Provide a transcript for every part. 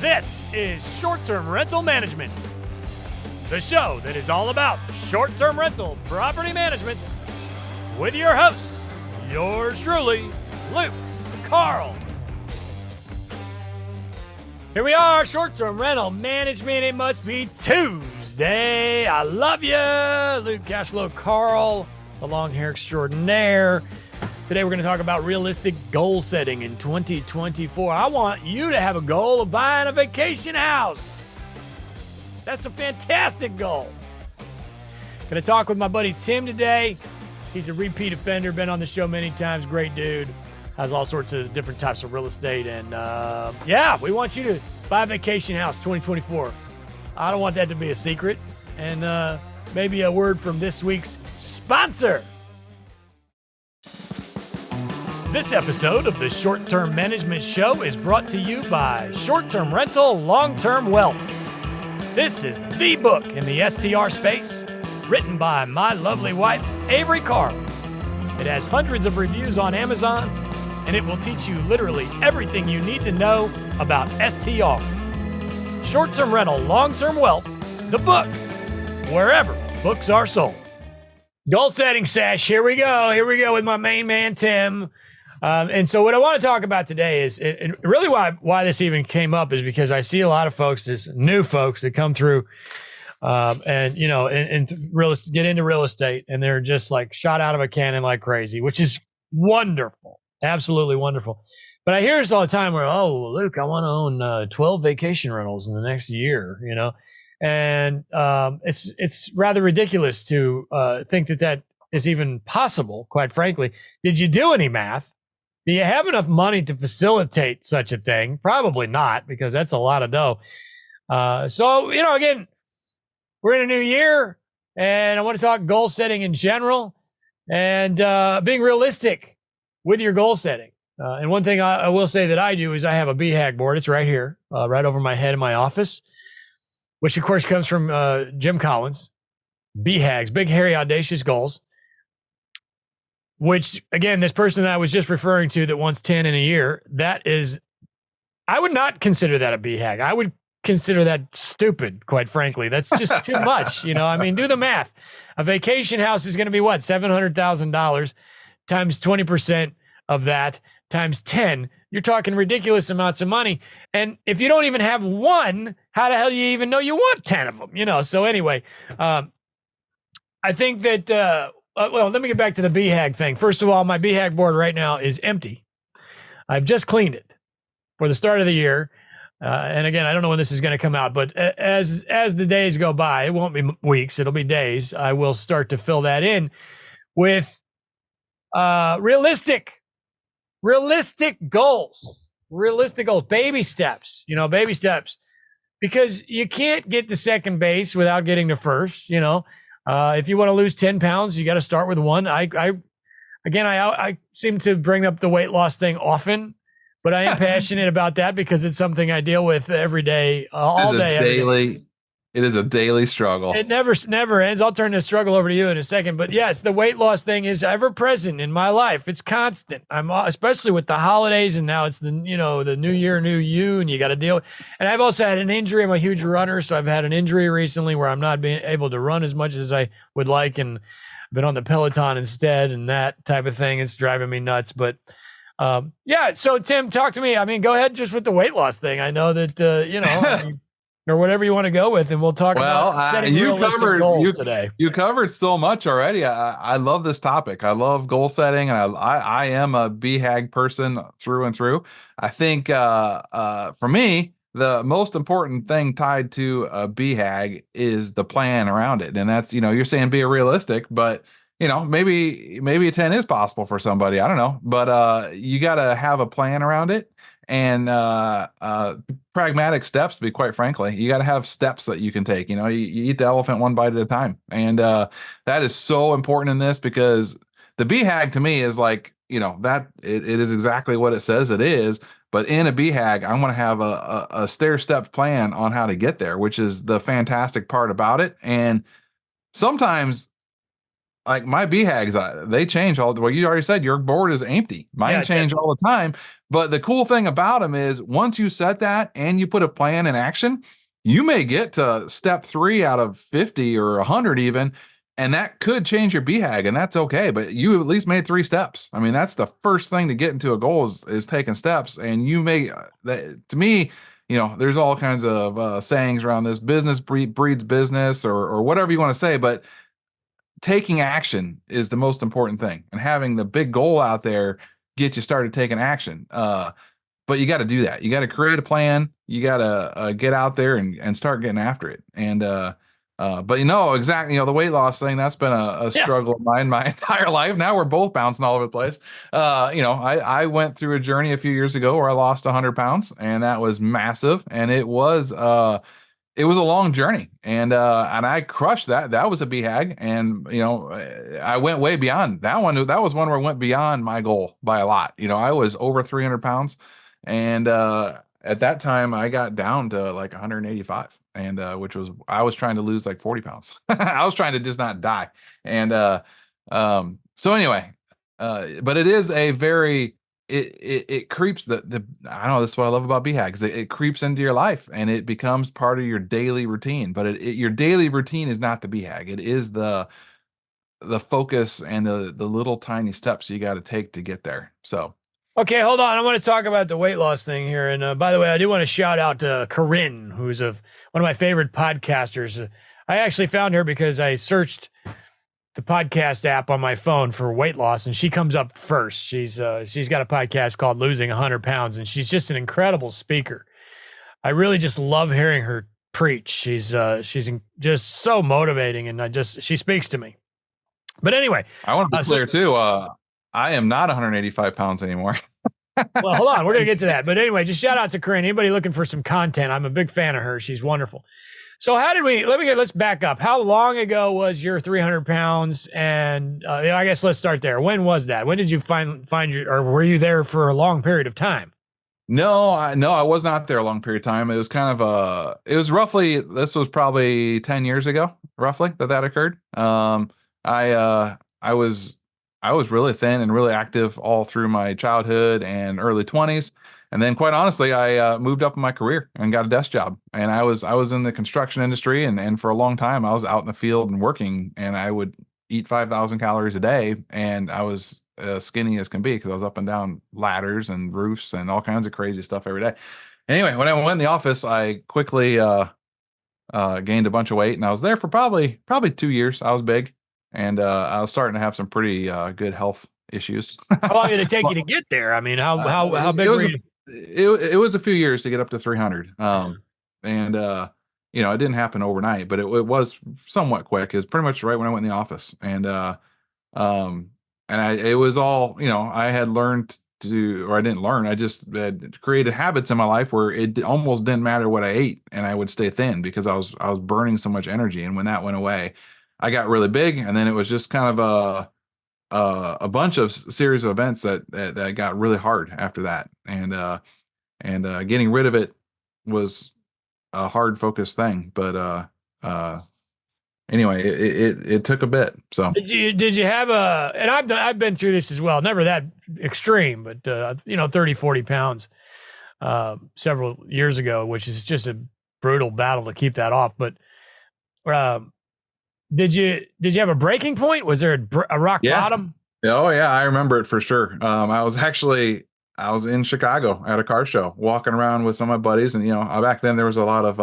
This is Short-Term Rental Management, the show that is all about short-term rental property management with your host, yours truly, Luke Carl. Here we are, Short-Term Rental Management. It must be Tuesday. I love you, Luke Cashflow Carl, the long hair extraordinaire. Today we're going to talk about realistic goal setting in 2024. I want you to have a goal of buying a vacation house. That's a fantastic goal. Going to talk with my buddy Tim today. He's a repeat offender, been on the show many times, great dude. Has all sorts of different types of real estate. And we want you to buy a vacation house 2024. I don't want that to be a secret. And maybe a word from this week's sponsor. This episode of the Short-Term Management Show is brought to you by Short-Term Rental Long-Term Wealth. This is the book in the STR space, written by my lovely wife, Avery Carl. It has hundreds of reviews on Amazon, and it will teach you literally everything you need to know about STR. Short-Term Rental Long-Term Wealth, the book, wherever books are sold. Goal setting sesh, here we go with my main man, Tim. And so what I want to talk about today is, and really why this even came up is because I see a lot of folks, just new folks that come through and get into real estate, and they're just like shot out of a cannon like crazy, which is wonderful. Absolutely wonderful. But I hear this all the time where, oh, Luke, I want to own 12 vacation rentals in the next year, and it's rather ridiculous to think that is even possible, quite frankly. Did you do any math? Do you have enough money to facilitate such a thing? Probably not, because that's a lot of dough. Again, we're in a new year, and I want to talk goal setting in general and being realistic with your goal setting. And one thing I will say that I do is I have a BHAG board. It's right here, right over my head in my office, which, of course, comes from Jim Collins. BHAGs, Big, Hairy, Audacious Goals. Which, again, this person that I was just referring to that wants 10 in a year, I would not consider that a BHAG. I would consider that stupid, quite frankly. That's just too much. Do the math. A vacation house is going to be what? $700,000 times 20% of that times 10. You're talking ridiculous amounts of money. And if you don't even have one, how the hell do you even know you want 10 of them? So anyway, I think that... let me get back to the BHAG thing. First of all, my BHAG board right now is empty. I've just cleaned it for the start of the year. And again, I don't know when this is going to come out, but as the days go by, it won't be weeks, it'll be days. I will start to fill that in with realistic goals, baby steps, because you can't get to second base without getting to first, If you want to lose 10 pounds, you got to start with one. I seem to bring up the weight loss thing often, but I am passionate about that because it's something I deal with every day, all day. It is a daily struggle. It never ends. I'll turn this struggle over to you in a second. But yes, the weight loss thing is ever present in my life. It's constant. Especially with the holidays, and now it's the new year, new you, and you got to deal with. And I've also had an injury. I'm a huge runner, so I've had an injury recently where I'm not being able to run as much as I would like, and I've been on the Peloton instead, and that type of thing. It's driving me nuts. But so Tim, talk to me. I mean, go ahead just with the weight loss thing. I know that or whatever you want to go with, and we'll talk about setting realistic goals today. You covered so much already. I love this topic. I love goal setting, and I am a BHAG person through and through. I think for me, the most important thing tied to a BHAG is the plan around it, and that's you're saying be realistic, but maybe a 10 is possible for somebody. I don't know, but you got to have a plan around it. And pragmatic steps, to be quite frankly, you got to have steps that you can take. You eat the elephant one bite at a time, and that is so important in this, because the BHAG to me is like that it is exactly what it says it is. But in a BHAG, I'm going to have a stair-step plan on how to get there, which is the fantastic part about it. And sometimes like my BHAGs, they change all the well, you already said your board is empty. Mine Yeah, change all the time. But the cool thing about them is once you set that and you put a plan in action, you may get to step 3 out of 50 or 100 even, and that could change your BHAG, and that's okay. But you at least made 3 steps. I mean, that's the first thing to get into a goal is taking steps. And you may, that, to me, there's all kinds of sayings around this: business breeds business, or whatever you want to say, but taking action is the most important thing, and having the big goal out there get you started taking action. But you got to do that. You got to create a plan. You got to get out there and start getting after it. And but exactly, the weight loss thing, that's been a yeah. struggle of mine my entire life. Now we're both bouncing all over the place. I went through a journey a few years ago where I lost 100 pounds, and that was massive. And it was a long journey, and I crushed that. That was a BHAG, and I went way beyond that one. That was one where I went beyond my goal by a lot. I was over 300 pounds, and at that time I got down to like 185, and which was, I was trying to lose like 40 pounds. I was trying to just not die, and so anyway, but it is a very it creeps the I don't know, this is what I love about BHAGs. It creeps into your life and it becomes part of your daily routine. But your daily routine is not the BHAG. It is the focus and the little tiny steps you got to take to get there. So Okay, hold on. I want to talk about the weight loss thing here. And by the way, I do want to shout out to Corinne, who's one of my favorite podcasters. I actually found her because I searched the podcast app on my phone for weight loss, and she comes up first. She's got a podcast called Losing 100 Pounds, and she's just an incredible speaker. I really just love hearing her preach. She's just so motivating, and she speaks to me. But anyway, I want to be clear too. I am not 185 pounds anymore. Well, hold on. We're going to get to that. But anyway, just shout out to Corinne. Anybody looking for some content? I'm a big fan of her. She's wonderful. So let's back up. How long ago was your 300 pounds? And I guess let's start there. When was that? When did you find or were you there for a long period of time? No, I was not there a long period of time. It was kind of this was probably 10 years ago, roughly, that occurred. I was really thin and really active all through my childhood and early 20s. And then quite honestly, I moved up in my career and got a desk job. And I was in the construction industry, and for a long time I was out in the field and working, and I would eat 5,000 calories a day, and I was skinny as can be because I was up and down ladders and roofs and all kinds of crazy stuff every day. Anyway, when I went in the office, I quickly gained a bunch of weight, and I was there for probably 2 years. I was big, and I was starting to have some pretty good health issues. How long did it take you to get there? I mean, how big were you? It was a few years to get up to 300. And it didn't happen overnight, but it was somewhat quick. It was pretty much right when I went in the office. It was all, I had learned to, or I didn't learn, I just had created habits in my life where it almost didn't matter what I ate, and I would stay thin because I was burning so much energy. And when that went away, I got really big, and then it was just kind of a bunch of series of events that got really hard after that. And getting rid of it was a hard focused thing. But anyway, it took a bit. So did you have and I've been through this as well, never that extreme, but 30, 40 pounds several years ago, which is just a brutal battle to keep that off. But did you have a breaking point? Was there a rock bottom? Oh yeah, I remember it for sure. I was in Chicago at a car show, walking around with some of my buddies, and back then there was a lot of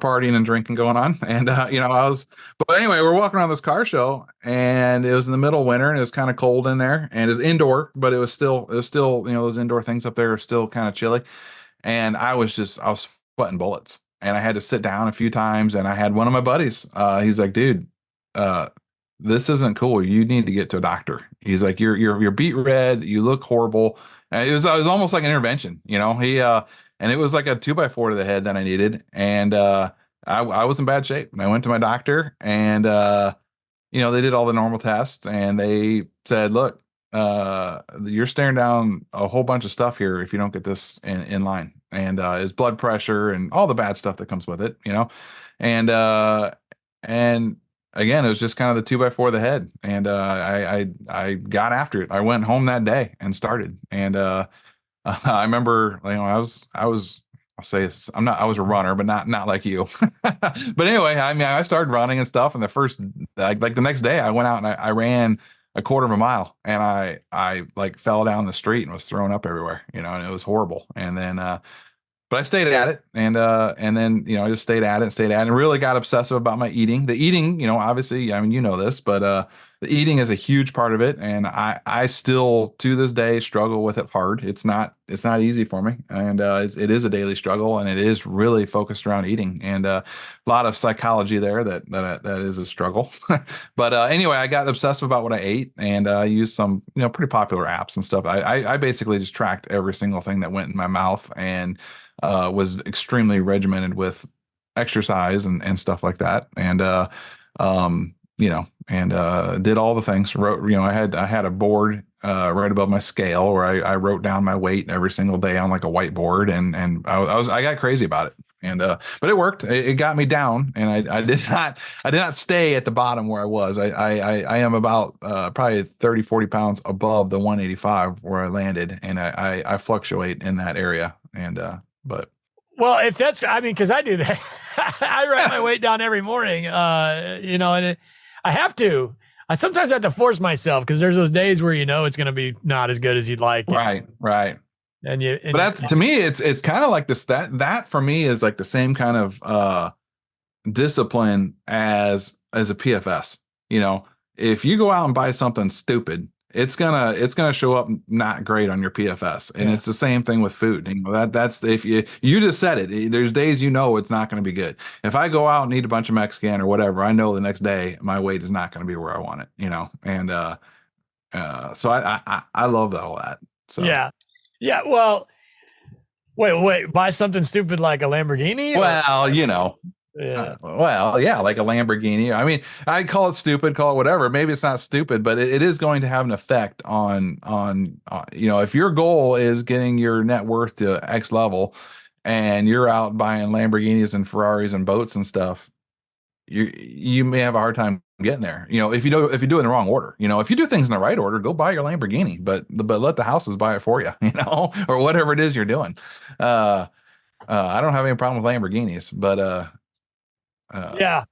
partying and drinking going on, and but anyway, we're walking around this car show, and it was in the middle of winter, and it was kind of cold in there, and it was indoor, but it was still those indoor things up there are still kind of chilly, and I was sweating bullets, and I had to sit down a few times, and I had one of my buddies, he's like, dude, this isn't cool. You need to get to a doctor. He's like, you're beet red. You look horrible. And it was almost like an intervention, and it was like a 2x4 to the head that I needed. And, I was in bad shape, and I went to my doctor, and, they did all the normal tests, and they said, look, you're staring down a whole bunch of stuff here if you don't get this in line. And, his blood pressure and all the bad stuff that comes with it, and again, it was just kind of the 2x4 the head, and I got after it. I went home that day and started, and I remember, I'll say I was a runner, but not like you. But anyway, I mean, I started running and stuff, and the first, like the next day, I went out and I ran a quarter of a mile, and I like fell down the street and was thrown up everywhere, and it was horrible. And then, but I stayed at it, and then I just stayed at it, and really got obsessive about my eating. The eating, obviously, I mean, this, but the eating is a huge part of it, and I still to this day struggle with it hard. It's not easy for me, and it is a daily struggle, and it is really focused around eating, and a lot of psychology there that is a struggle. But anyway, I got obsessive about what I ate, and I used some pretty popular apps and stuff. I basically just tracked every single thing that went in my mouth, and was extremely regimented with exercise and stuff like that. And did all the things. Wrote, I had a board right above my scale where I wrote down my weight every single day on like a whiteboard, and I got crazy about it. And but it worked. It got me down, and I did not stay at the bottom where I was. I am about probably 30, 40 pounds above the 185 where I landed, and I fluctuate in that area. And but well, if that's, I mean, because I do that. I write my weight down every morning, and I have to. I sometimes have to force myself because there's those days where it's going to be not as good as you'd like. Right. But that's, to me, it's kind of like this, that for me is like the same kind of discipline as a PFS. If you go out and buy something stupid, it's gonna show up not great on your PFS. And it's the same thing with food. That's, if you just said it, there's days it's not going to be good. If I go out and eat a bunch of Mexican or whatever, I know the next day my weight is not going to be where I want it. And so I love all that. So yeah. Well, wait, buy something stupid like a Lamborghini? Well, Yeah. Well, yeah, like a Lamborghini. I mean, I call it stupid, call it whatever. Maybe it's not stupid, but it is going to have an effect on if your goal is getting your net worth to X level, and you're out buying Lamborghinis and Ferraris and boats and stuff, you may have a hard time getting there. If you do it in the wrong order. If you do things in the right order, go buy your Lamborghini, but let the houses buy it for you, or whatever it is you're doing. I don't have any problem with Lamborghinis, but yeah.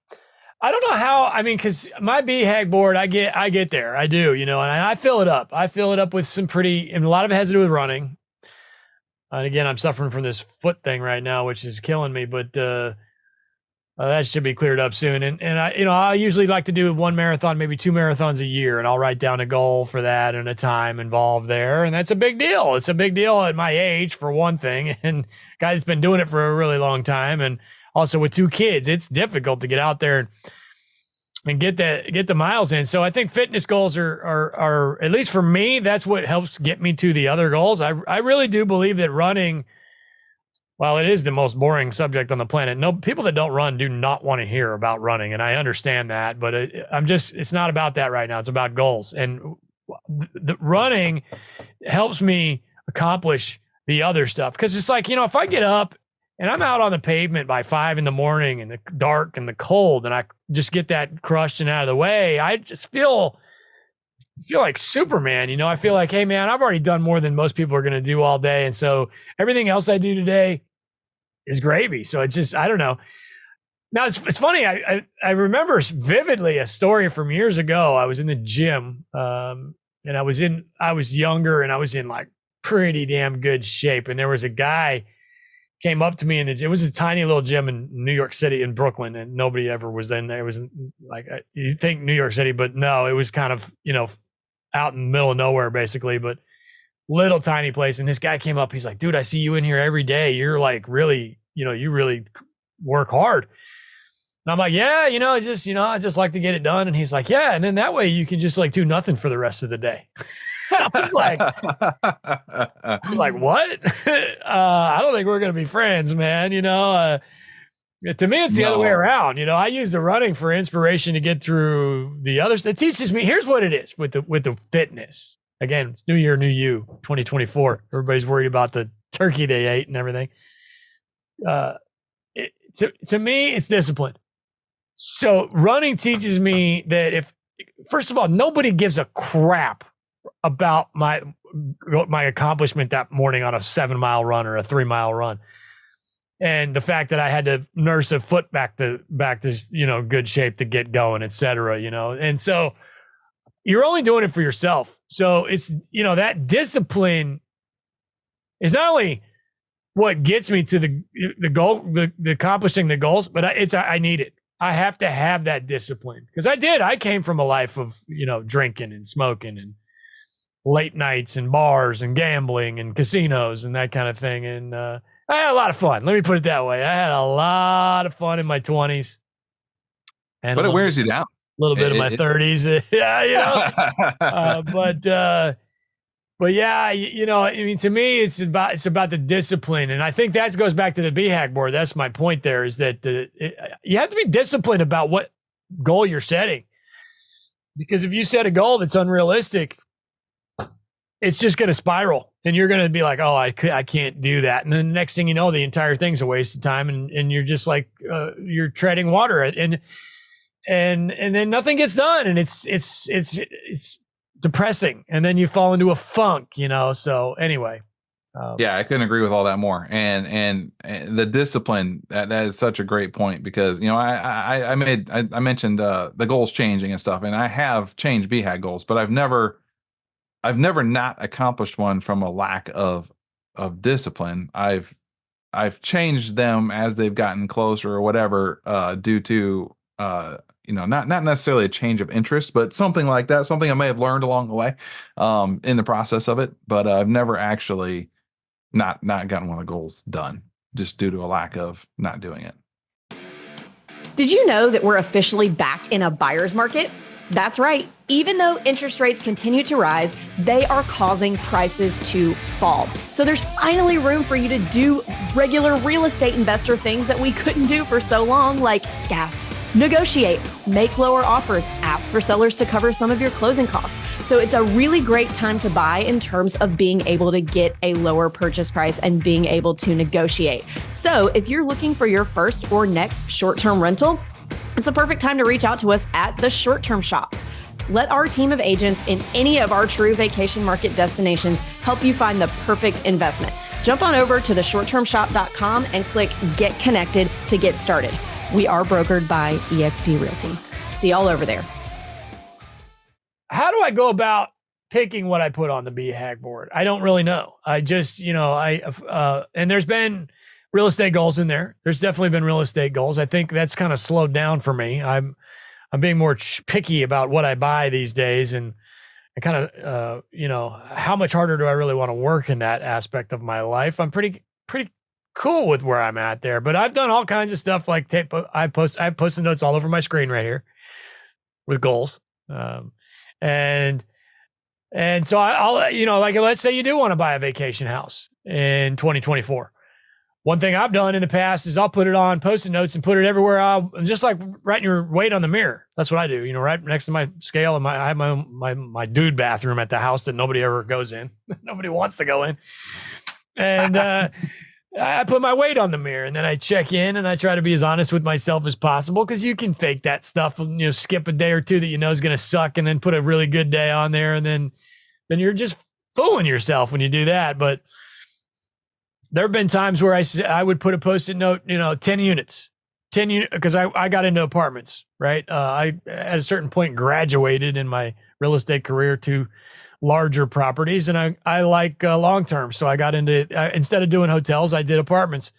I don't know how, I mean, because my BHAG board, I get there. I do, and I fill it up. I fill it up with some and a lot of it has to do with running. And again, I'm suffering from this foot thing right now, which is killing me, but that should be cleared up soon. And I usually like to do one marathon, maybe 2 marathons a year, and I'll write down a goal for that and a time involved there. And that's a big deal. It's a big deal at my age, for one thing, and guy that's been doing it for a really long time. And also with 2 kids, it's difficult to get out there and get the miles in. So I think fitness goals are, at least for me, that's what helps get me to the other goals. I really do believe that running, while it is the most boring subject on the planet, no, people that don't run do not want to hear about running, and I understand that. But it's not about that right now. It's about goals, and the running helps me accomplish the other stuff, because it's like, if I get up and I'm out on the pavement by 5 a.m. in the dark and the cold, and I just get that crushed and out of the way, I just feel like Superman. I feel like, hey man, I've already done more than most people are going to do all day, and so everything else I do today is gravy. So it's just, I don't know. Now it's funny. I remember vividly a story from years ago. I was in the gym, and I was younger, and I was in like pretty damn good shape. And there was a guy came up to me, and it was a tiny little gym in New York City, in Brooklyn, and nobody ever was in there. It was like, you think New York City, but no, it was kind of, out in the middle of nowhere basically, but little tiny place. And this guy came up, he's like, dude, I see you in here every day. You're like really, you really work hard. And I'm like, yeah, I just like to get it done. And he's like, yeah. And then that way you can just like do nothing for the rest of the day. I was like, what? I don't think we're going to be friends, man. To me, it's the other way around. I use the running for inspiration to get through the others. It teaches me, here's what it is with the fitness. Again, it's New Year, New You, 2024. Everybody's worried about the turkey they ate and everything. To me, it's discipline. So running teaches me that first of all, nobody gives a crap about my accomplishment that morning on a 7-mile run or a 3-mile run. And the fact that I had to nurse a foot back to good shape to get going, et cetera, and so you're only doing it for yourself. So it's, that discipline is not only what gets me to the goal, the accomplishing the goals, but I need it. I have to have that discipline because I came from a life of, drinking and smoking and late nights and bars and gambling and casinos and that kind of thing. And I had a lot of fun. Let me put it that way. I had a lot of fun in my 20s. But it wears you down. A little bit of my 30s. Yeah, but yeah, I mean, to me, it's about the discipline. And I think that goes back to the BHAG board. That's my point there, is that you have to be disciplined about what goal you're setting. Because if you set a goal that's unrealistic, it's just going to spiral. And you're going to be like, oh, I can't do that. And then the next thing you know, the entire thing's a waste of time. And you're just like, you're treading water. And then nothing gets done. And it's depressing, and then you fall into a funk, so anyway. Yeah, I couldn't agree with all that more. And the discipline, that is such a great point, because I mentioned the goals changing and stuff, and I have changed BHAG goals, but I've never not accomplished one from a lack of discipline. I've changed them as they've gotten closer or whatever, due to not necessarily a change of interest, but something like that, something I may have learned along the way, in the process of it. But I've never actually not gotten one of the goals done just due to a lack of not doing it. Did you know that we're officially back in a buyer's market? That's right. Even though interest rates continue to rise, they are causing prices to fall. So there's finally room for you to do regular real estate investor things that we couldn't do for so long, like negotiate, make lower offers, ask for sellers to cover some of your closing costs. So it's a really great time to buy in terms of being able to get a lower purchase price and being able to negotiate. So if you're looking for your first or next short-term rental, it's a perfect time to reach out to us at the Short Term Shop. Let our team of agents in any of our true vacation market destinations help you find the perfect investment. Jump on over to theshorttermshop.com and click Get Connected to get started. We are brokered by eXp Realty. See y'all over there. How do I go about picking what I put on the BHAG board? I don't really know. I just, and there's been real estate goals in there. There's definitely been real estate goals. I think that's kind of slowed down for me. I'm being more picky about what I buy these days, and I kind of, how much harder do I really want to work in that aspect of my life? I'm pretty cool with where I'm at there, but I've done all kinds of stuff like I have Post-it notes all over my screen right here with goals. And so I'll, like, let's say you do want to buy a vacation house in 2024. One thing I've done in the past is I'll put it on Post-it notes and put it everywhere. Just like writing your weight on the mirror. That's what I do, right next to my scale. And I have my dude bathroom at the house that nobody ever goes in. Nobody wants to go in. And, I put my weight on the mirror, and then I check in, and I try to be as honest with myself as possible, because you can fake that stuff, skip a day or two that is going to suck, and then put a really good day on there, and then you're just fooling yourself when you do that. But there have been times where I would put a Post-it note, 10 units, because I got into apartments, right? I at a certain point graduated in my real estate career to larger properties, and I like long term. So I got into instead of doing hotels, I did apartments.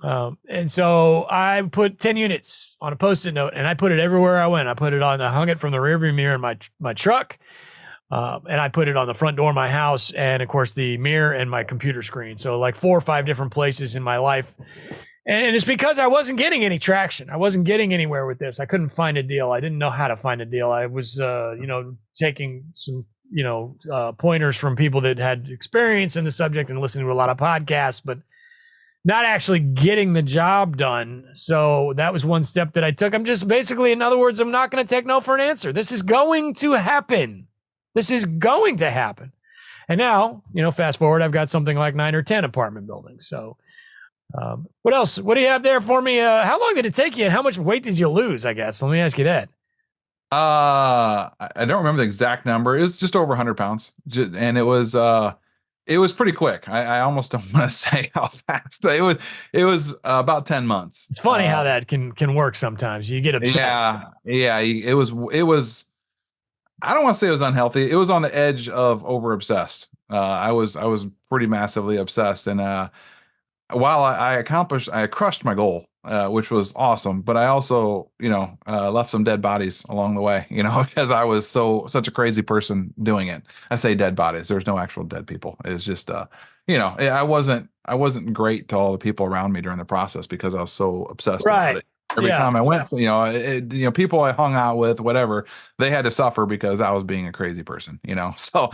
And so I put 10 units on a Post-it note, and I put it everywhere I went. I hung it from the rearview mirror in my truck, and I put it on the front door of my house, and of course the mirror and my computer screen. So like 4 or 5 different places in my life. And it's because I wasn't getting any traction. I wasn't getting anywhere with this. I couldn't find a deal. I didn't know how to find a deal. I was, taking some pointers from people that had experience in the subject and listening to a lot of podcasts, but not actually getting the job done. So that was one step that I took. I'm just basically, in other words, I'm not going to take no for an answer. This is going to happen. And now, fast forward, I've got something like 9 or 10 apartment buildings. So What else? What do you have there for me? How long did it take you, and how much weight did you lose? I guess. Let me ask you that. I don't remember the exact number. It was just over 100 pounds, and it was pretty quick. I almost don't want to say how fast it was. It was about 10 months. It's funny how that can work sometimes. You get obsessed. Yeah. It was. I don't want to say it was unhealthy. It was on the edge of over obsessed. I was pretty massively obsessed, and while I crushed my goal, which was awesome, but I also, left some dead bodies along the way, because I was such a crazy person doing it. I say dead bodies. There's no actual dead people. It's just, I wasn't great to all the people around me during the process because I was so obsessed about it. Every time I went, people I hung out with, whatever, they had to suffer because I was being a crazy person, So,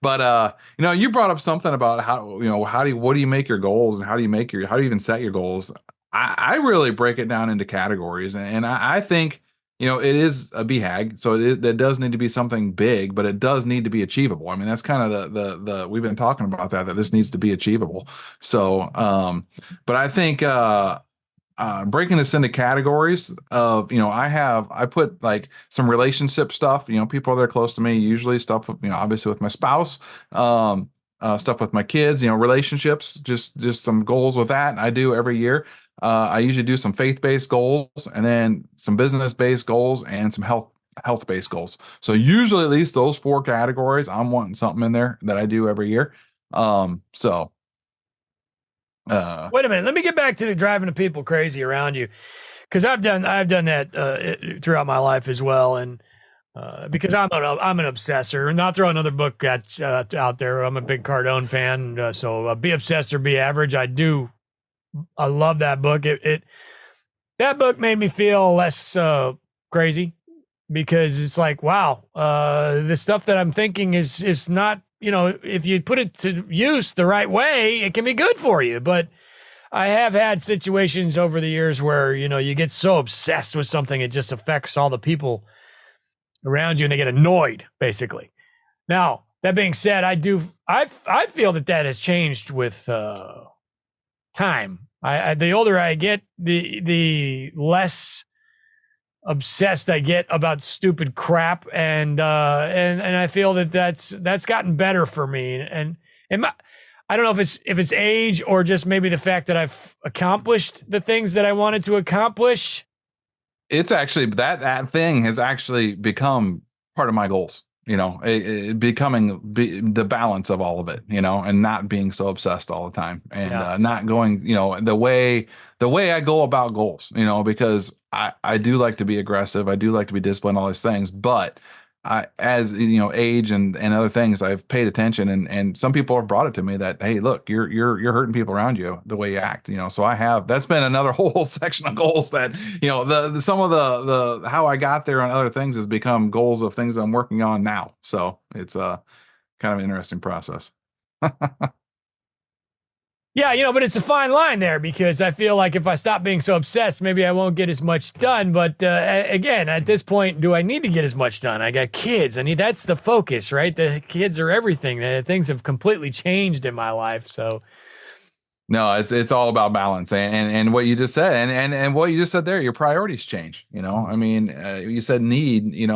but you brought up something about what do you make your goals and how do you even set your goals? I really break it down into categories, and I think, it is a BHAG, so it does need to be something big, but it does need to be achievable. I mean, that's kind of the we've been talking about that this needs to be achievable. So, but I think, breaking this into categories of, I put like some relationship stuff, people that are close to me, usually stuff, obviously with my spouse, stuff with my kids, relationships, just some goals with that. I do every year. I usually do some faith-based goals and then some business-based goals and some health-based goals. So usually at least those 4 categories, I'm wanting something in there that I do every year. Wait a minute. Let me get back to the driving the people crazy around you, because I've done that throughout my life as well, and because I'm an obsessor. And not throw another book out there. I'm a big Cardone fan, so Be Obsessed or Be Average. I love that book. That book made me feel less crazy, because it's like, wow, the stuff that I'm thinking is not. If you put it to use the right way, it can be good for you. But I have had situations over the years where, you get so obsessed with something, it just affects all the people around you and they get annoyed, basically. Now, that being said, I feel that has changed with time. The older I get, the less obsessed I get about stupid crap, and I feel that's gotten better for me. And I don't know if it's age or just maybe the fact that I've accomplished the things that I wanted to accomplish. It's actually that thing has actually become part of my goals. Becoming the balance of all of it, and not being so obsessed all the time, and not going, the way I go about goals, because I do like to be aggressive. I do like to be disciplined, all these things, but as age and other things, I've paid attention, and some people have brought it to me that, hey, look, you're hurting people around you the way you act, so that's been another whole section of goals that, some of the how I got there on other things has become goals of things I'm working on now. So it's kind of an interesting process. Yeah, but it's a fine line there, because I feel like if I stop being so obsessed, maybe I won't get as much done. But again, at this point, do I need to get as much done? I got kids. That's the focus, right? The kids are everything. Things have completely changed in my life. So no, it's all about balance, and what you just said, and what you just said there, your priorities change. You said need,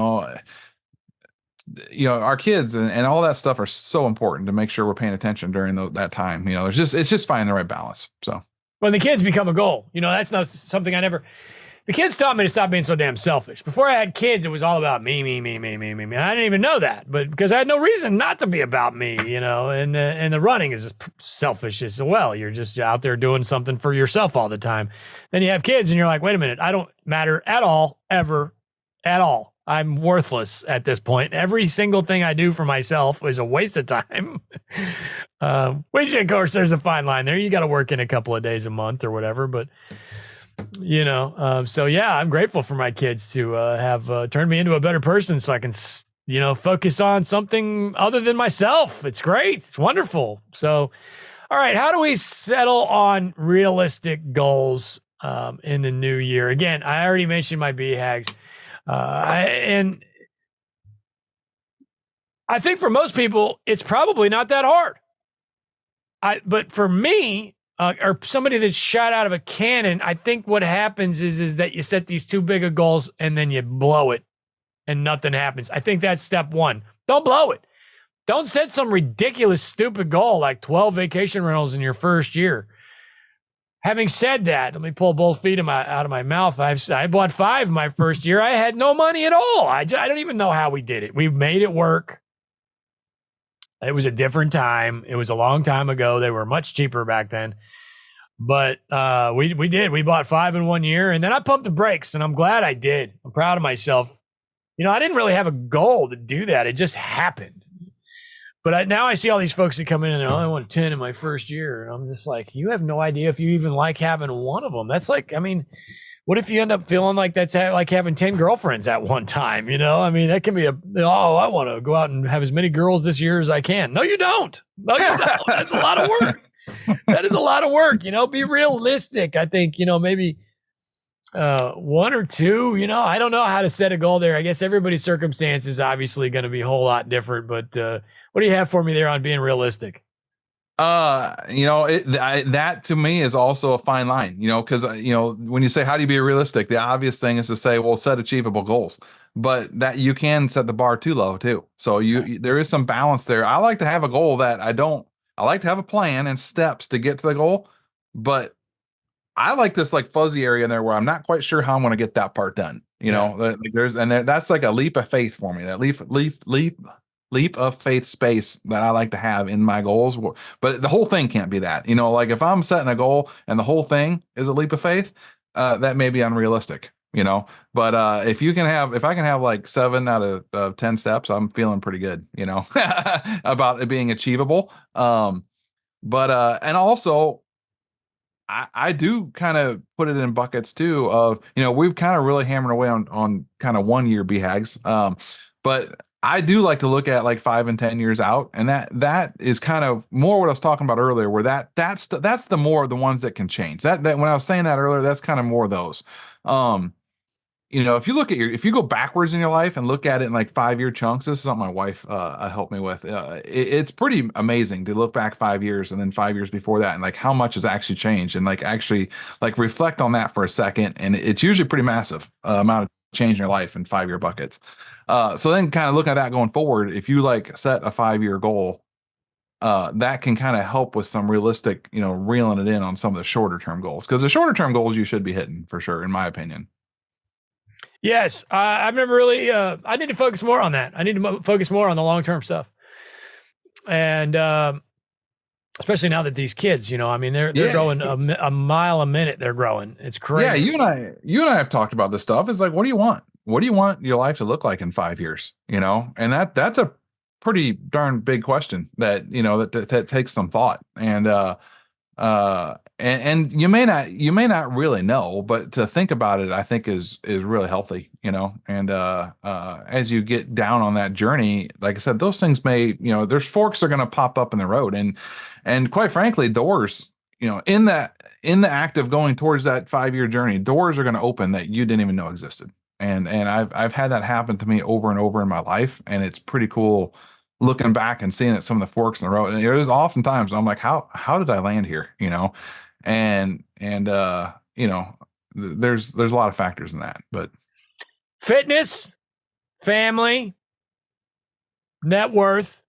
our kids and all that stuff are so important to make sure we're paying attention during that time. It's just finding the right balance. So when the kids become a goal, that's not something the kids taught me to stop being so damn selfish. Before I had kids, it was all about me. I didn't even know that, but because I had no reason not to be about me, and the running is selfish as well. You're just out there doing something for yourself all the time. Then you have kids and you're like, wait a minute, I don't matter at all, ever, at all. I'm worthless at this point. Every single thing I do for myself is a waste of time. Which, of course, there's a fine line there. You got to work in a couple of days a month or whatever. But, so, yeah, I'm grateful for my kids to have turned me into a better person so I can, focus on something other than myself. It's great. It's wonderful. So, all right, how do we settle on realistic goals in the new year? Again, I already mentioned my BHAGs. And I think for most people, it's probably not that hard. But for me, or somebody that's shot out of a cannon, I think what happens is that you set these too big of goals and then you blow it and nothing happens. I think that's step one. Don't blow it. Don't set some ridiculous, stupid goal like 12 vacation rentals in your first year. Having said that, let me pull both feet out of my mouth. I bought 5 my first year. I had no money at all. I don't even know how we did it. We made it work. It was a different time. It was a long time ago. They were much cheaper back then. But we did. We bought 5 in 1 year, and then I pumped the brakes, and I'm glad I did. I'm proud of myself. I didn't really have a goal to do that. It just happened. But now I see all these folks that come in and I want 10 in my first year. And I'm just like, you have no idea if you even like having one of them. That's like, what if you end up feeling like that's like having 10 girlfriends at one time? That can be I want to go out and have as many girls this year as I can. No, you don't. No, you don't. That's a lot of work. That is a lot of work. Be realistic. I think, maybe 1 or 2, I don't know how to set a goal there. I guess everybody's circumstance is obviously going to be a whole lot different, but what do you have for me there on being realistic? That to me is also a fine line, because, when you say, how do you be realistic? The obvious thing is to say, well, set achievable goals, but that you can set the bar too low too. So there is some balance there. I like to have a goal that I like to have a plan and steps to get to the goal, but I like this like fuzzy area in there where I'm not quite sure how I'm going to get that part done. That's like a leap of faith for me. That leap of faith space that I like to have in my goals. But the whole thing can't be that. Like if I'm setting a goal and the whole thing is a leap of faith, that may be unrealistic. But if I can have like 7 out of 10 steps, I'm feeling pretty good. About it being achievable. And also, I do kind of put it in buckets too of, we've kind of really hammered away on kind of 1 year BHAGs. But I do like to look at like 5 and 10 years out. And that is kind of more what I was talking about earlier, where that's the more of the ones that can change. That when I was saying that earlier, that's kind of more of those. If you go backwards in your life and look at it in like 5-year chunks, this is something my wife helped me with. It's pretty amazing to look back 5 years and then 5 years before that and like how much has actually changed and like actually like reflect on that for a second. And it's usually pretty massive amount of change in your life in 5-year buckets. So then kind of looking at that going forward, if you like set a 5-year goal, that can kind of help with some realistic, reeling it in on some of the shorter term goals, because the shorter term goals you should be hitting for sure, in my opinion. Yes, I've never really. I need to focus more on that. I need to focus more on the long-term stuff, and especially now that these kids, they're growing a mile a minute. They're growing. It's crazy. Yeah, you and I have talked about this stuff. It's like, what do you want? What do you want your life to look like in 5 years? And that's a pretty darn big question that that takes some thought. And you may not really know, but to think about it, I think is really healthy, and as you get down on that journey, like I said, those things may, there's forks are going to pop up in the road, and quite frankly, doors, in the act of going towards that 5-year journey, doors are going to open that you didn't even know existed. And I've had that happen to me over and over in my life. And it's pretty cool looking back and seeing some of the forks in the road. And there's oftentimes I'm like, how did I land here? And there's a lot of factors in that, but fitness, family, net worth,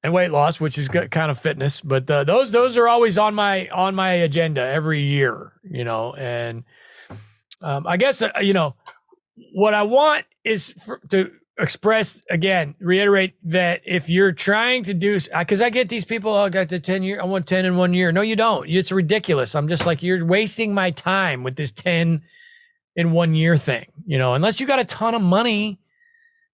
and weight loss, which is kind of fitness, but those are always on my agenda every year, and I guess what I want is to express again, reiterate that if you're trying to do, because I get these people, I got the 10 year, I want 10 in 1 year. No, you don't. It's ridiculous. I'm just like, you're wasting my time with this 10 in 1 year thing, unless you got a ton of money.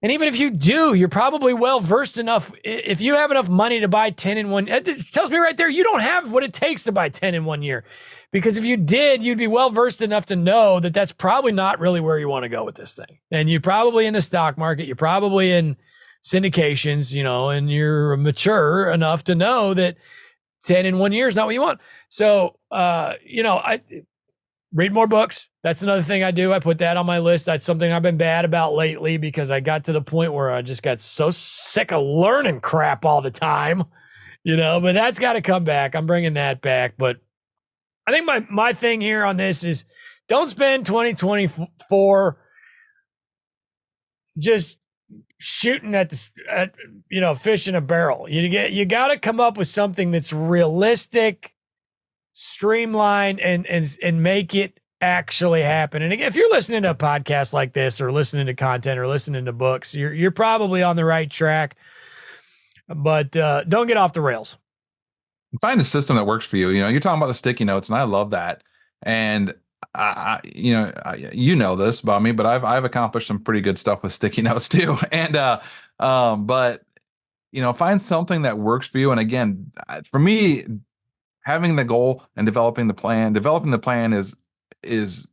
And even if you do, you're probably well versed enough. If you have enough money to buy 10 in 1, it tells me right there, you don't have what it takes to buy 10 in 1 year. Because if you did, you'd be well versed enough to know that that's probably not really where you want to go with this thing. And you're probably in the stock market, you're probably in syndications, and you're mature enough to know that 10 in 1 year is not what you want. So, I read more books. That's another thing I do. I put that on my list. That's something I've been bad about lately because I got to the point where I just got so sick of learning crap all the time. But that's got to come back. I'm bringing that back. But I think my thing here on this is don't spend 2024 just shooting at fish in a barrel. You got to come up with something that's realistic, streamlined, and make it actually happen. And again, if you're listening to a podcast like this, or listening to content, or listening to books, you're probably on the right track. But don't get off the rails. Find a system that works for you. You're talking about the sticky notes, and I love that. And you know this about me, but I've accomplished some pretty good stuff with sticky notes too. And but find something that works for you. And again, for me, having the goal and developing the plan is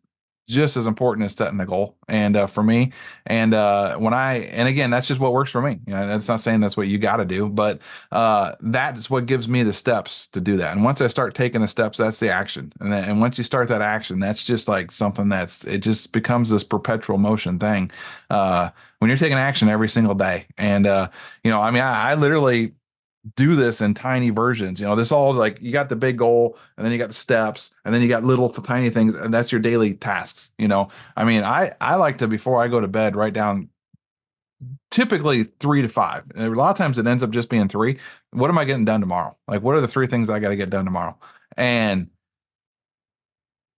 just as important as setting the goal. And for me, and again, that's just what works for me. That's not saying that's what you got to do, but that's what gives me the steps to do that. And once I start taking the steps, that's the action. And once you start that action, that's just like something it just becomes this perpetual motion thing. When you're taking action every single day. And I literally do this in tiny versions. This all, like, you got the big goal, and then you got the steps, and then you got little tiny things, and that's your daily tasks. I like to, before I go to bed, write down typically 3 to 5. And a lot of times it ends up just being 3. What am I getting done tomorrow? Like, what are the 3 things I got to get done tomorrow? And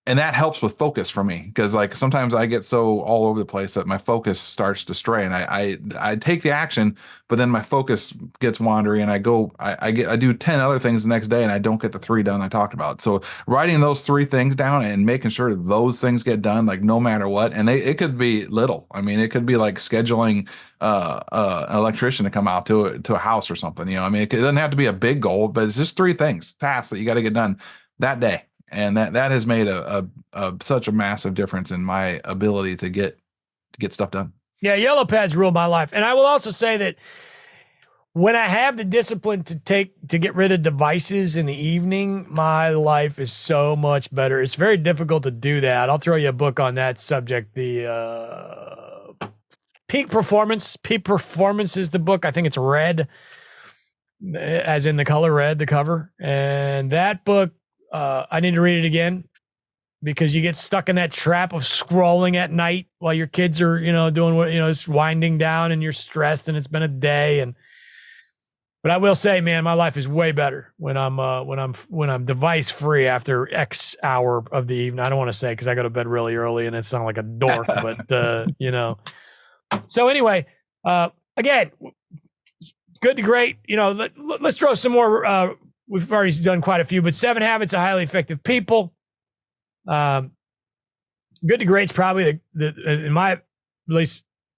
that helps with focus for me, because like sometimes I get so all over the place that my focus starts to stray, and I take the action, but then my focus gets wandering, and I do 10 other things the next day, and I don't get the 3 done I talked about. So writing those 3 things down and making sure those things get done, like no matter what, and it could be little. It could be like scheduling an electrician to come out to a house or something. It doesn't have to be a big goal, but it's just 3 tasks that you got to get done that day. And that has made such a massive difference in my ability to get stuff done. Yeah, yellow pads rule my life. And I will also say that when I have the discipline to get rid of devices in the evening, my life is so much better. It's very difficult to do that. I'll throw you a book on that subject. The Peak Performance. Peak Performance is the book. I think it's red, as in the color red, the cover. And that book, I need to read it again, because you get stuck in that trap of scrolling at night while your kids are, doing what, it's winding down, and you're stressed, and it's been a day. But I will say, man, my life is way better when I'm device free after X hour of the evening. I don't want to say, because I go to bed really early and it sounds like a dork, but So anyway, again, good to great. Let's throw some more. We've already done quite a few, but 7 Habits of Highly Effective People. Good to Great's probably in my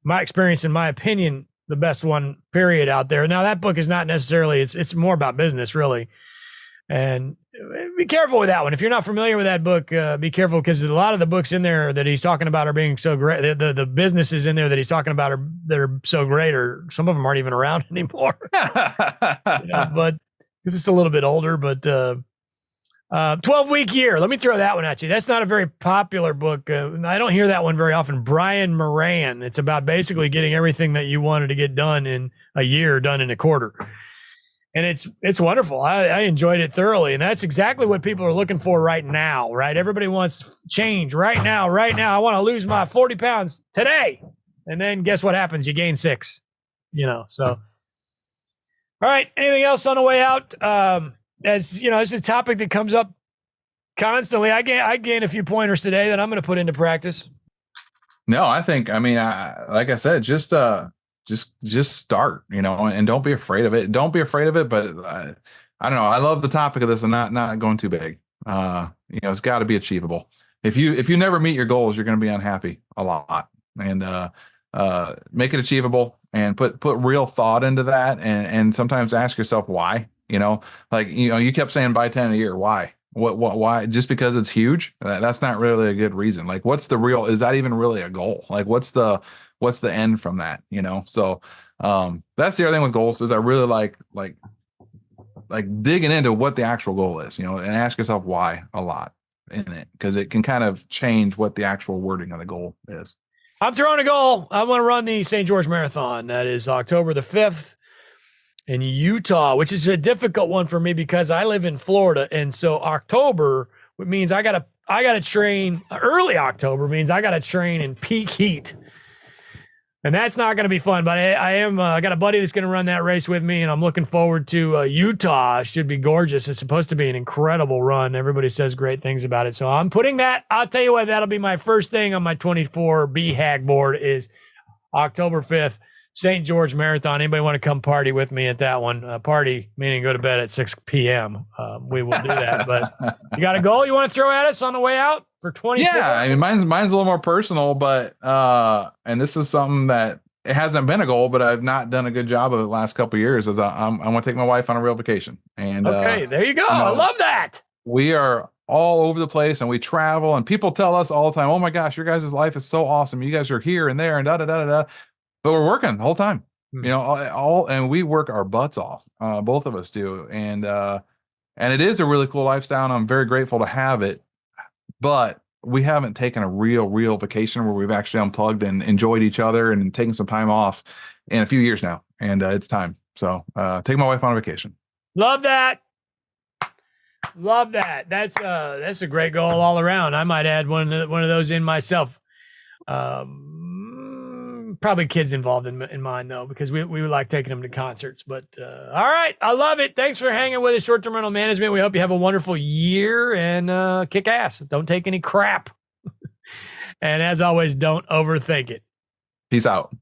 experience, in my opinion, the best one, period, out there. Now, that book is not necessarily, it's more about business, really. And be careful with that one. If you're not familiar with that book, be careful, because a lot of the books in there that he's talking about are being so great. The businesses in there that he's talking about that are so great, or some of them aren't even around anymore. But because it's a little bit older, but 12-week year. Let me throw that one at you. That's not a very popular book. I don't hear that one very often. Brian Moran. It's about basically getting everything that you wanted to get done in a year, done in a quarter. And it's wonderful. I enjoyed it thoroughly. And that's exactly what people are looking for right now, right? Everybody wants change right now. I want to lose my 40 pounds today. And then guess what happens? You gain 6, so. All right. Anything else on the way out? As you know, it's a topic that comes up constantly. I gained a few pointers today that I'm going to put into practice. No, I think, like I said, just start, and don't be afraid of it. Don't be afraid of it. But I don't know. I love the topic of this, and not going too big. It's got to be achievable. If you never meet your goals, you're going to be unhappy a lot. And make it achievable, and put real thought into that, and sometimes ask yourself why. You kept saying buy 10 a year. Why? Why? Just because it's huge? That's not really a good reason. Like, what's the real? Is that even really a goal? Like, what's the end from that? So that's the other thing with goals, is I really like digging into what the actual goal is. And ask yourself why a lot in it, because it can kind of change what the actual wording of the goal is. I'm throwing a goal. I want to run the St. George Marathon. That is October the 5th. in Utah, which is a difficult one for me because I live in Florida. And so October means I got to train. Early October means I got to train in peak heat. And that's not going to be fun, but I got a buddy that's going to run that race with me, and I'm looking forward to Utah. It should be gorgeous. It's supposed to be an incredible run. Everybody says great things about it. So I'm putting that, I'll tell you what, that'll be my first thing on my 24 BHAG board is October 5th, St. George Marathon. Anybody want to come party with me at that one? Party, meaning go to bed at 6 p.m. We will do that. But you got a goal you want to throw at us on the way out? For 24? Yeah, I mean, mine's a little more personal, but and this is something that it hasn't been a goal, but I've not done a good job of it the last couple of years. Is I want to take my wife on a real vacation, and okay, there you go. I love that. We are all over the place, and we travel, and people tell us all the time, "Oh my gosh, your guys' life is so awesome. You guys are here and there, and da da da da." But we're working the whole time, and we work our butts off. Both of us do, and it is a really cool lifestyle, and I'm very grateful to have it. But we haven't taken a real vacation where we've actually unplugged and enjoyed each other and taken some time off in a few years now. And it's time. So take my wife on a vacation. Love that. Love that. That's a great goal all around. I might add one of those in myself. Probably kids involved in mine though, because we would like taking them to concerts. But all right, I love it. Thanks for hanging with us, Short-Term Rental Management. We hope you have a wonderful year and kick ass. Don't take any crap. And as always, don't overthink it. Peace out.